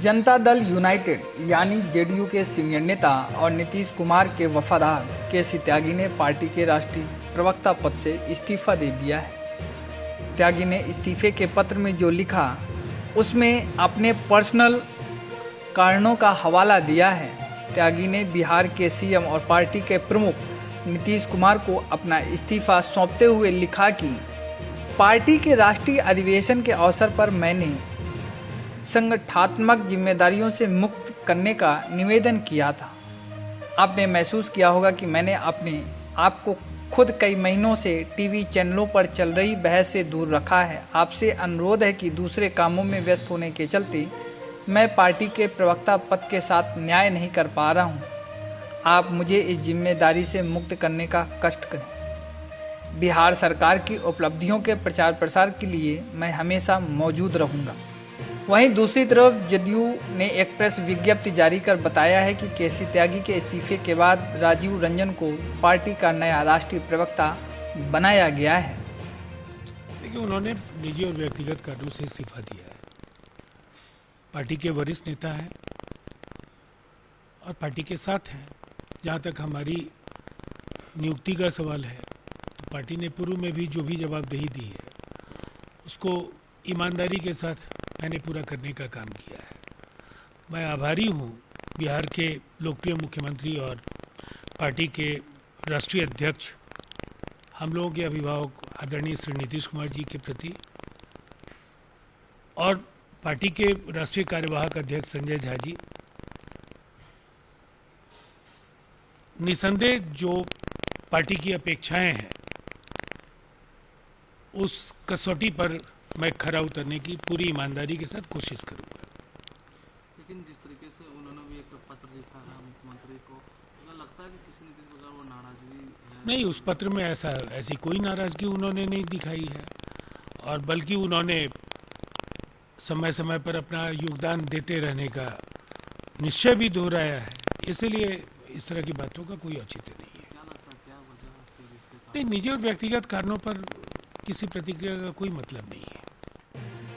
Janata Dal United यानी JDU के senior नेता और नीतीश कुमार के वफादार केसी त्यागी ने पार्टी के राष्ट्रीय प्रवक्ता पद से इस्तीफा दे दिया है। त्यागी ने इस्तीफे के पत्र में जो लिखा उसमें अपने पर्सनल कारणों का हवाला दिया है। त्यागी ने बिहार के सीएम और पार्टी के प्रमुख नीतीश कुमार को अपना इस्तीफा सौंपते हुए लिखा कि पार्टी के राष्ट्रीय अधिवेशन के अवसर पर मैंने संगठनात्मक जिम्मेदारियों से मुक्त करने का निवेदन किया था। आपने महसूस किया होगा कि मैंने अपने आप को खुद कई महीनों से टीवी चैनलों पर चल रही बहस से दूर रखा है। आपसे अनुरोध है कि दूसरे कामों में व्यस्त होने के चलते मैं पार्टी के प्रवक्ता पद के साथ न्याय नहीं कर पा रहा हूं। आप मुझे इस जिम्मेदारी से मुक्त करने का कष्ट करें। बिहार सरकार की उपलब्धियों के प्रचार प्रसार के लिए मैं हमेशा मौजूद रहूंगा। वहीं दूसरी तरफ जदयू ने एक प्रेस विज्ञप्ति जारी कर बताया है कि केसी त्यागी के इस्तीफे के बाद राजीव रंजन को पार्टी का नया राष्ट्रीय प्रवक्ता बनाया गया है। देखिए, उन्होंने निजी और व्यक्तिगत कारणों से इस्तीफा दिया है। पार्टी के वरिष्ठ नेता हैं और पार्टी के साथ हैं। जहाँ तक हमारी नियुक्ति का सवाल है तो पार्टी ने पूर्व में भी जो भी जवाबदेही दी है उसको ईमानदारी के साथ मैंने पूरा करने का काम किया है। मैं आभारी हूँ बिहार के लोकप्रिय मुख्यमंत्री और पार्टी के राष्ट्रीय अध्यक्ष, हम लोगों के अभिभावक आदरणीय श्री नीतीश कुमार जी के प्रति और पार्टी के राष्ट्रीय कार्यवाहक अध्यक्ष संजय झा जी। निसंदेह जो पार्टी की अपेक्षाएं हैं उस कसौटी पर मैं खरा उतरने की पूरी ईमानदारी के साथ कोशिश करूंगा। लेकिन जिस तरीके से उन्होंने भी एक पत्र लिखा है मुख्यमंत्री को, मुझे लगता है कि किसी न किसी प्रकार वो नाराजगी है। नहीं, उस पत्र में ऐसी कोई नाराजगी उन्होंने नहीं दिखाई है और बल्कि उन्होंने समय समय पर अपना योगदान देते रहने का निश्चय भी दोहराया है। इसलिए इस तरह की बातों का कोई औचित्य नहीं है। क्या लगता है, क्या वजह आपके रिश्ते नहीं, निजी और व्यक्तिगत कारणों पर किसी प्रतिक्रिया का कोई मतलब नहीं है।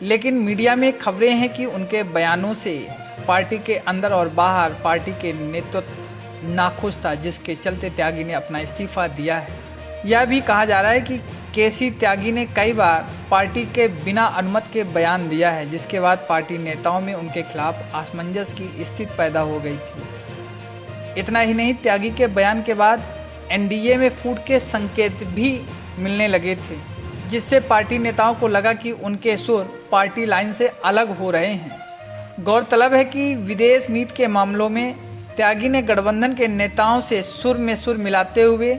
लेकिन मीडिया में खबरें हैं कि उनके बयानों से पार्टी के अंदर और बाहर पार्टी के नेतृत्व नाखुश था, जिसके चलते त्यागी ने अपना इस्तीफा दिया है। यह भी कहा जा रहा है कि केसी त्यागी ने कई बार पार्टी के बिना अनुमति के बयान दिया है, जिसके बाद पार्टी नेताओं में उनके खिलाफ असमंजस की स्थिति पैदा हो गई थी। इतना ही नहीं, त्यागी के बयान के बाद एनडीए में फूट के संकेत भी मिलने लगे थे, जिससे पार्टी नेताओं को लगा कि उनके सुर पार्टी लाइन से अलग हो रहे हैं। गौरतलब है कि विदेश नीति के मामलों में त्यागी ने गठबंधन के नेताओं से सुर में सुर मिलाते हुए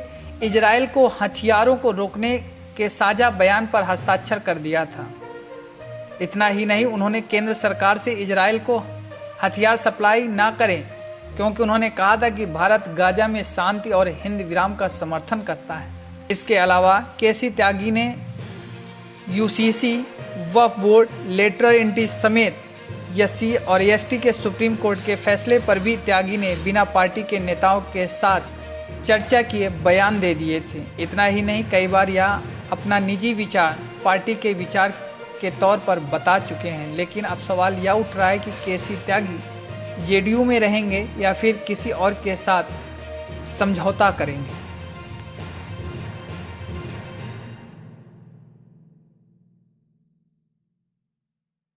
इजराइल को हथियारों को रोकने के साझा बयान पर हस्ताक्षर कर दिया था। इतना ही नहीं, उन्होंने केंद्र सरकार से इजराइल को हथियार सप्लाई ना करें, क्योंकि उन्होंने कहा था कि भारत गाजा में शांति और हिंद विराम का समर्थन करता है। इसके अलावा केसी त्यागी ने यूसीसी, वक्फ बोर्ड, लेटरल एंट्री समेत एससी और एसटी के सुप्रीम कोर्ट के फैसले पर भी त्यागी ने बिना पार्टी के नेताओं के साथ चर्चा किए बयान दे दिए थे। इतना ही नहीं, कई बार यह अपना निजी विचार पार्टी के विचार के तौर पर बता चुके हैं। लेकिन अब सवाल यह उठ रहा है कि केसी त्यागी जेडीयू में रहेंगे या फिर किसी और के साथ समझौता करेंगे।